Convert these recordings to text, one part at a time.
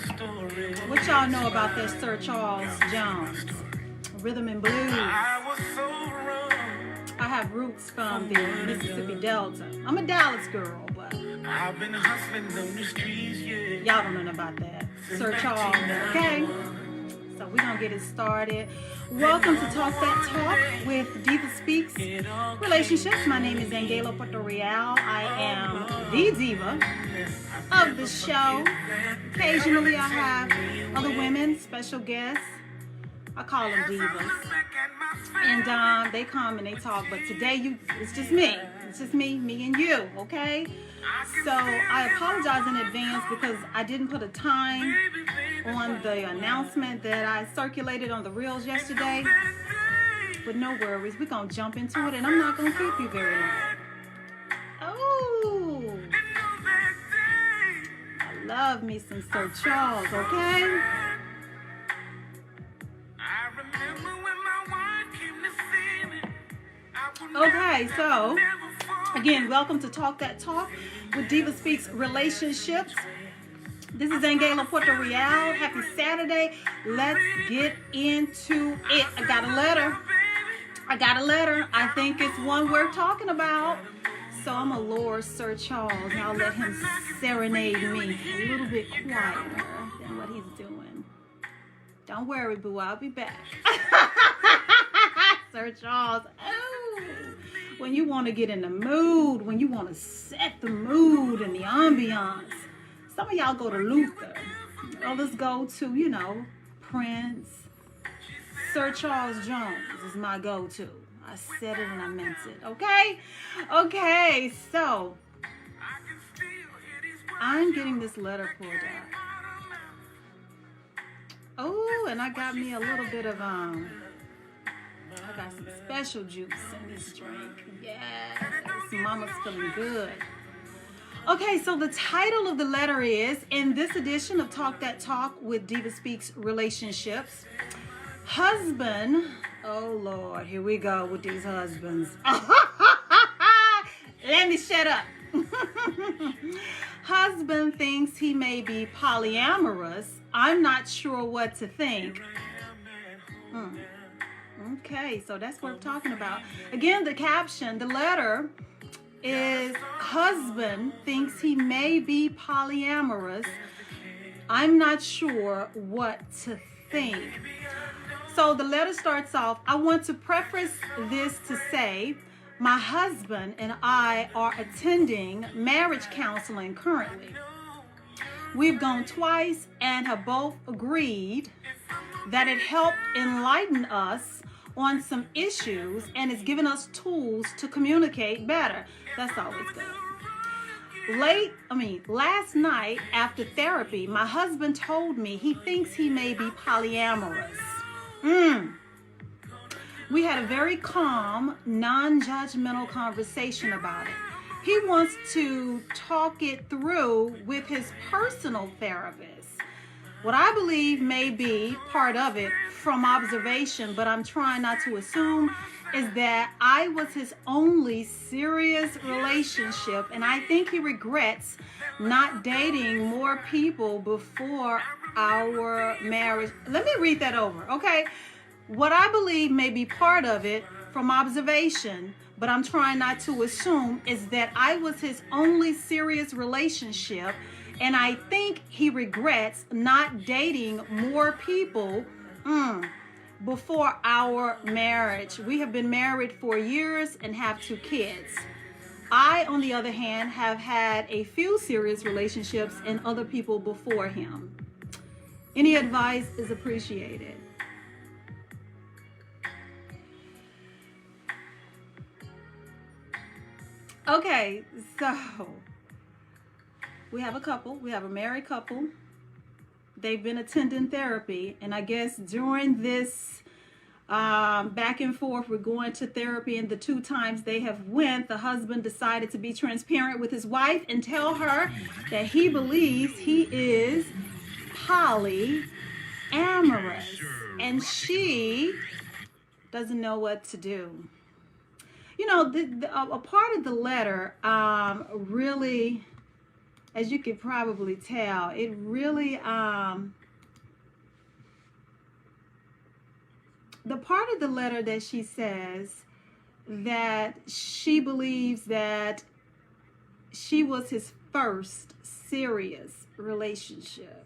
What y'all know about that Sir Charles Jones? Rhythm and blues. I have roots from the Mississippi Delta. I'm a Dallas girl, but I've been hustling on the streets, yeah. Y'all don't know nothing about that. Sir Charles, okay? So we're going to get it started. Welcome to Talk That Talk with DivaSpeaks Relationships. My name is AnGala Portorreal. I am the diva of the show. Occasionally I have other women, special guests. I call them divas. And they come and they talk. But today it's just me. It's just me and you, okay? So I apologize in advance because I didn't put a time on the announcement that I circulated on the reels yesterday. But no worries, we're going to jump into it and I'm not going to keep you very long. Oh, I love me some Sir Charles, okay? Okay, so again, welcome to Talk That Talk with DivaSpeaks Relationships. This is AnGala Portorreal. Happy Saturday. Let's get into it. I got a letter. I think it's one worth talking about. So I'm going to lure Sir Charles and I'll let him serenade me a little bit quieter than what he's doing. Don't worry, boo. I'll be back. Sir Charles. Oh, when you want to get in the mood, when you want to set the mood and the ambiance. Some of y'all go to Luther. Others go to, Prince. Sir Charles Jones is my go-to. I said it and I meant it. Okay, so I'm getting this letter pulled up. Oh, and I got me a little bit of I got some special juice in this drink. Yes, mama's feeling good. Okay, so the title of the letter is, in this edition of Talk That Talk with DivaSpeaks Relationships, husband, oh Lord, here we go with these husbands. Let me shut up. Husband thinks he may be polyamorous. I'm not sure what to think. Okay, so that's what we're talking about. Again, the caption, the letter is, husband thinks he may be polyamorous. I'm not sure what to think. So the letter starts off, I want to preface this to say, my husband and I are attending marriage counseling currently. We've gone twice and have both agreed that it helped enlighten us on some issues and it's given us tools to communicate better. That's always good. Last night after therapy, my husband told me he thinks he may be polyamorous. We had a very calm, non-judgmental conversation about it. He wants to talk it through with his personal therapist. What I believe may be part of it from observation, but I'm trying not to assume, is that I was his only serious relationship, and I think he regrets not dating more people before our marriage. Let me read that over, okay? What I believe may be part of it from observation, but I'm trying not to assume, is that I was his only serious relationship, and I think he regrets not dating more people before our marriage. We have been married for years and have 2 kids. I, on the other hand, have had a few serious relationships and other people before him. Any advice is appreciated. Okay, so we have a couple. We have a married couple. They've been attending therapy, and I guess during this back and forth, we're going to therapy, and the 2 times they have went, the husband decided to be transparent with his wife and tell her that he believes he is polyamorous, and she doesn't know what to do. A part of the letter really as you can probably tell, it really, the part of the letter that she says that she believes that she was his first serious relationship,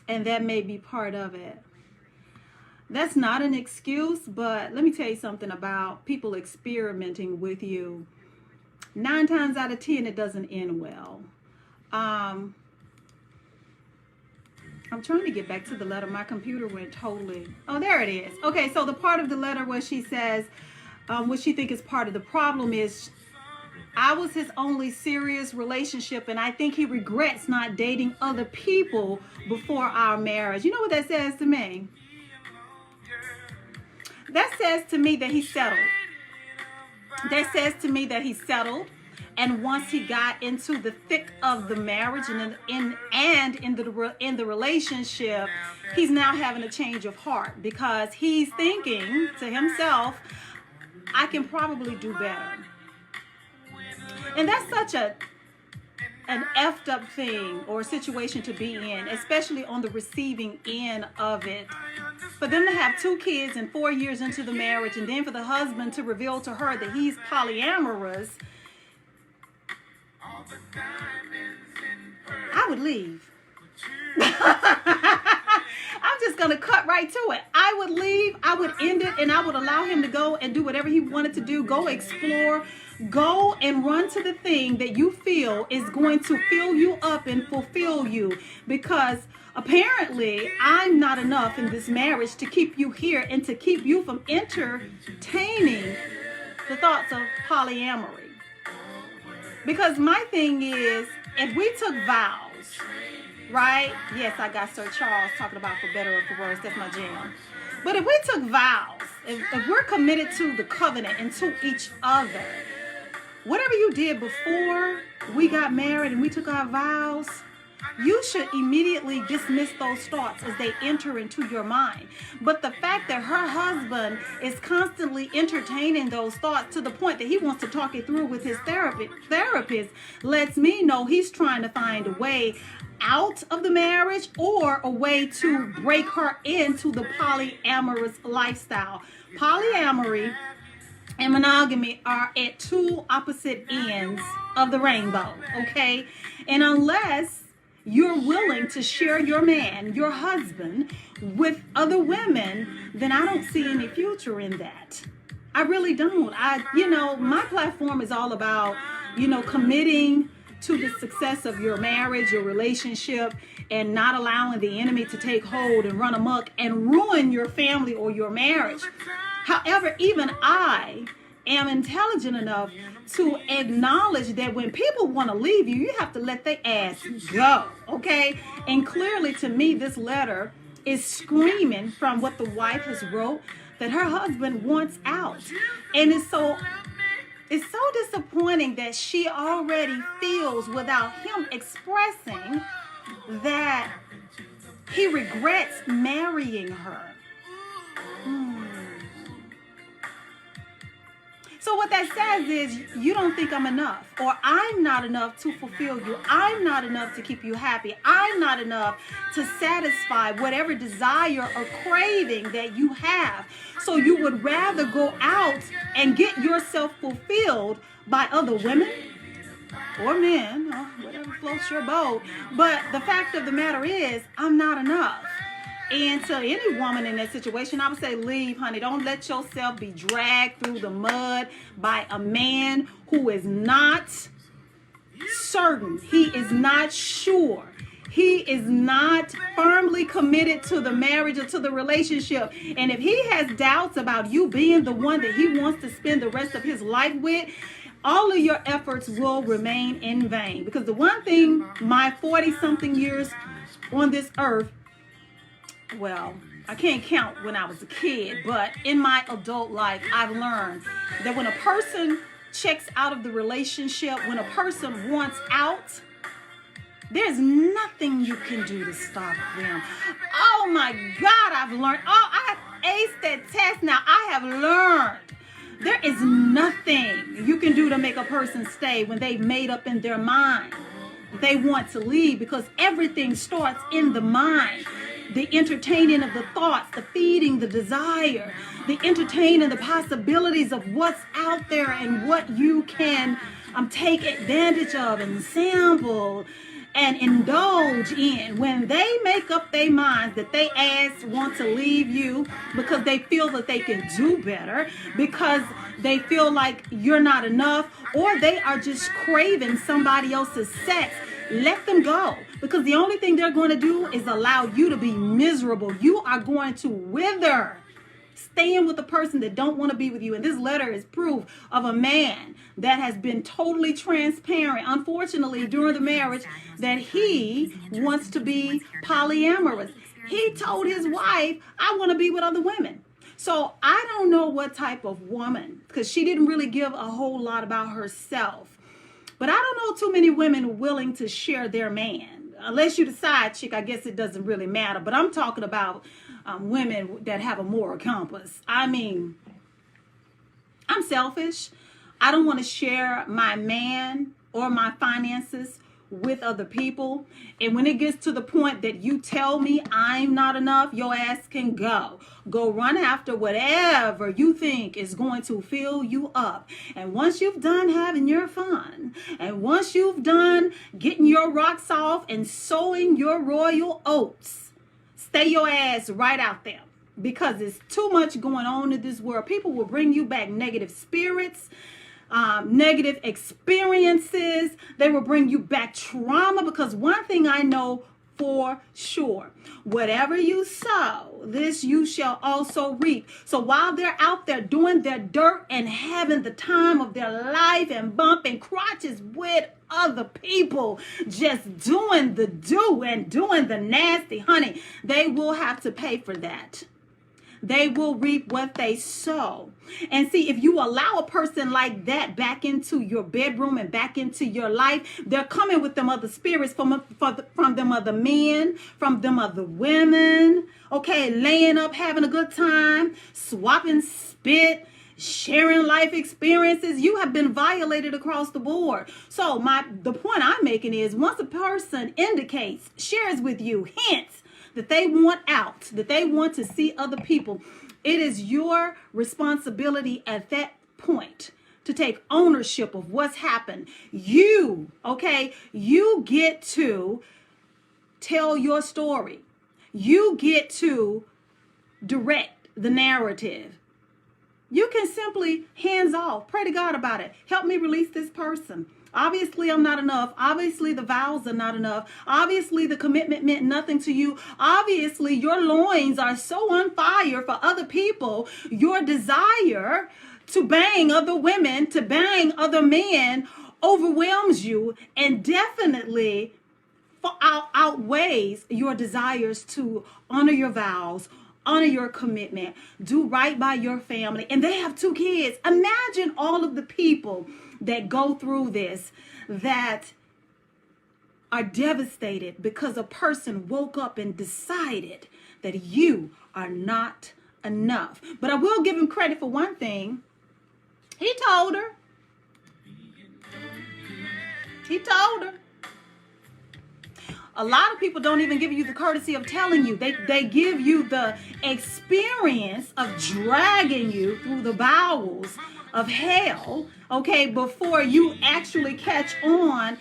and that may be part of it. That's not an excuse, but let me tell you something about people experimenting with you. 9 times out of 10, it doesn't end well. I'm trying to get back to the letter. My computer went totally... Oh, there it is. Okay, so the part of the letter where she says what she thinks is part of the problem is, I was his only serious relationship, and I think he regrets not dating other people before our marriage. You know what that says to me? That says to me that he settled. That says to me that he settled, and once he got into the thick of the marriage and in the relationship, he's now having a change of heart because he's thinking to himself, I can probably do better. And that's such an effed up thing or situation to be in, especially on the receiving end of it. For them to have 2 kids and 4 years into the marriage, and then for the husband to reveal to her that he's polyamorous, I would leave. I'm just going to cut right to it. I would leave, I would end it, and I would allow him to go and do whatever he wanted to do. Go explore, go and run to the thing that you feel is going to fill you up and fulfill you, because apparently I'm not enough in this marriage to keep you here and to keep you from entertaining the thoughts of polyamory. Because my thing is, if we took vows, right? Yes, I got Sir Charles talking about for better or for worse. That's my jam. But if we took vows, if we're committed to the covenant and to each other, whatever you did before we got married and we took our vows, you should immediately dismiss those thoughts as they enter into your mind. But the fact that her husband is constantly entertaining those thoughts to the point that he wants to talk it through with his therapist lets me know he's trying to find a way out of the marriage or a way to break her into the polyamorous lifestyle. Polyamory and monogamy are at 2 opposite ends of the rainbow, okay? And unless you're willing to share your man, your husband, with other women, then I don't see any future in that. I really don't. My platform is all about, committing to the success of your marriage, your relationship, and not allowing the enemy to take hold and run amok and ruin your family or your marriage. However, even I am intelligent enough to acknowledge that when people want to leave you, you have to let their ass go, okay? And clearly to me, this letter is screaming from what the wife has wrote that her husband wants out. And it's so disappointing that she already feels without him expressing that he regrets marrying her. So what that says is you don't think I'm enough, or I'm not enough to fulfill you. I'm not enough to keep you happy. I'm not enough to satisfy whatever desire or craving that you have. So you would rather go out and get yourself fulfilled by other women or men, or whatever floats your boat. But the fact of the matter is, I'm not enough. And to any woman in that situation, I would say leave, honey. Don't let yourself be dragged through the mud by a man who is not certain. He is not sure. He is not firmly committed to the marriage or to the relationship. And if he has doubts about you being the one that he wants to spend the rest of his life with, all of your efforts will remain in vain. Because the one thing my 40-something years on this earth, well, I can't count when I was a kid, but in my adult life, I've learned that when a person checks out of the relationship, when a person wants out, there's nothing you can do to stop them. Oh my God, I've learned. Oh, I have aced that test now. I have learned There is nothing you can do to make a person stay when they've made up in their mind they want to leave, because everything starts in the mind. The entertaining of the thoughts, the feeding the desire, the entertaining the possibilities of what's out there and what you can take advantage of and sample and indulge in. When they make up their minds that they want to leave you because they feel that they can do better, because they feel like you're not enough, or they are just craving somebody else's sex, let them go. Because the only thing they're going to do is allow you to be miserable. You are going to wither staying with a person that don't want to be with you. And this letter is proof of a man that has been totally transparent, unfortunately, during the marriage, that he wants to be polyamorous. He told his wife, I want to be with other women. So I don't know what type of woman, because she didn't really give a whole lot about herself. But I don't know too many women willing to share their man. Unless you're the side chick, I guess it doesn't really matter. But I'm talking about women that have a moral compass. I mean, I'm selfish. I don't want to share my man or my finances with other people. And when it gets to the point that you tell me I'm not enough, your ass can go. Go run after whatever you think is going to fill you up. And once you've done having your fun, and once you've done getting your rocks off and sowing your royal oats, stay your ass right out there. Because there's too much going on in this world. People will bring you back negative spirits, negative experiences. They will bring you back trauma, because one thing I know for sure, whatever you sow, this you shall also reap. So while they're out there doing their dirt and having the time of their life and bumping crotches with other people, just doing the do and doing the nasty, honey, they will have to pay for that. They will reap what they sow. And see, if you allow a person like that back into your bedroom and back into your life, they're coming with them other spirits from them other men, from them other women, okay, laying up, having a good time, swapping spit, sharing life experiences. You have been violated across the board. So the point I'm making is, once a person indicates, shares with you, hints that they want out, that they want to see other people, it is your responsibility at that point to take ownership of what's happened. You get to tell your story. You get to direct the narrative. You can simply hands off, pray to God about it. Help me release this person. Obviously, I'm not enough. Obviously, the vows are not enough. Obviously, the commitment meant nothing to you. Obviously, your loins are so on fire for other people. Your desire to bang other women, to bang other men overwhelms you, and definitely outweighs your desires to honor your vows, honor your commitment, do right by your family. And they have 2 kids. Imagine all of the people that go through this, that are devastated because a person woke up and decided that you are not enough. But I will give him credit for one thing. He told her. A lot of people don't even give you the courtesy of telling you. They give you the experience of dragging you through the bowels of hell, okay, before you actually catch on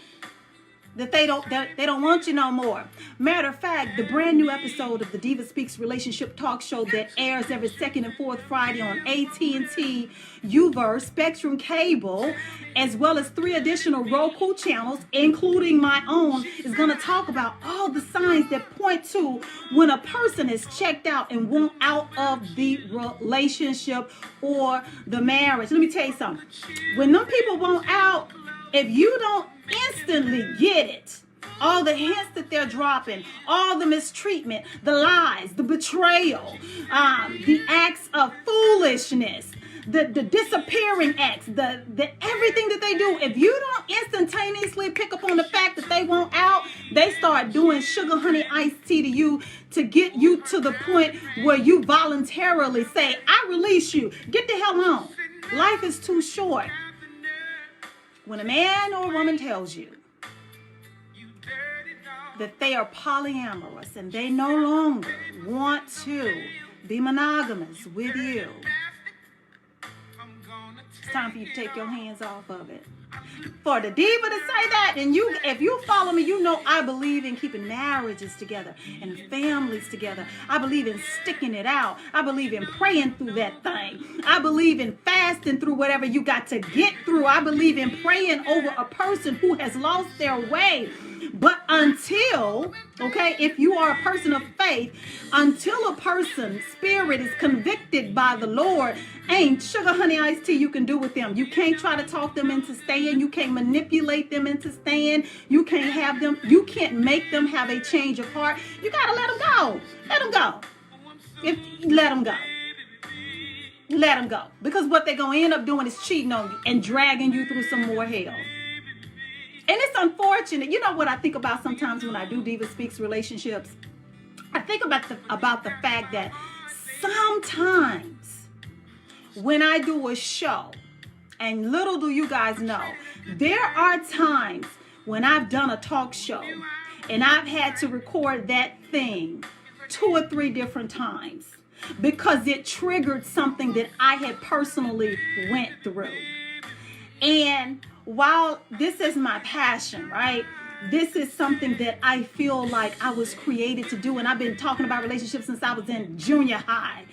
that they don't want you no more. Matter of fact, the brand new episode of the DivaSpeaks Relationship Talk Show that airs every second and fourth Friday on AT&T, Uverse, Spectrum Cable, as well as 3 additional Roku channels, including my own, is going to talk about all the signs that point to when a person is checked out and want out of the relationship or the marriage. Let me tell you something. When them people want out, if you don't instantly get it, all the hints that they're dropping, all the mistreatment, the lies, the betrayal, the acts of foolishness, the disappearing acts, the everything that they do, if you don't instantaneously pick up on the fact that they want out, they start doing sugar honey iced tea to you to get you to the point where you voluntarily say, I release you. Get the hell on. Life is too short. When a man or a woman tells you that they are polyamorous and they no longer want to be monogamous with you, it's time for you to take your hands off of it. For the diva to say that, and if you follow me, you know I believe in keeping marriages together and families together. I believe in sticking it out. I believe in praying through that thing. I believe in fasting through whatever you got to get through. I believe in praying over a person who has lost their way. But until, if you are a person of faith, until a person's spirit is convicted by the Lord, ain't sugar, honey, iced tea you can do with them. You can't try to talk them into staying. You can't manipulate them into staying. You can't make them have a change of heart. You got to let them go. Let them go. Let them go. Let them go. Because what they're going to end up doing is cheating on you and dragging you through some more hell. And it's unfortunate. You know what I think about sometimes when I do DivaSpeaks Relationships? I think about the fact that sometimes when I do a show, and little do you guys know, there are times when I've done a talk show and I've had to record that thing 2 or 3 different times because it triggered something that I had personally went through. And while this is my passion, right? This is something that I feel like I was created to do. And I've been talking about relationships since I was in junior high.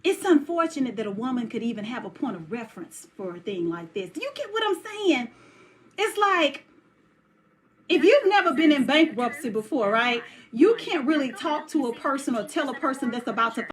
It's unfortunate that a woman could even have a point of reference for a thing like this. Do you get what I'm saying? It's like, if you've never been in bankruptcy before, right? You can't really talk to a person or tell a person that's about to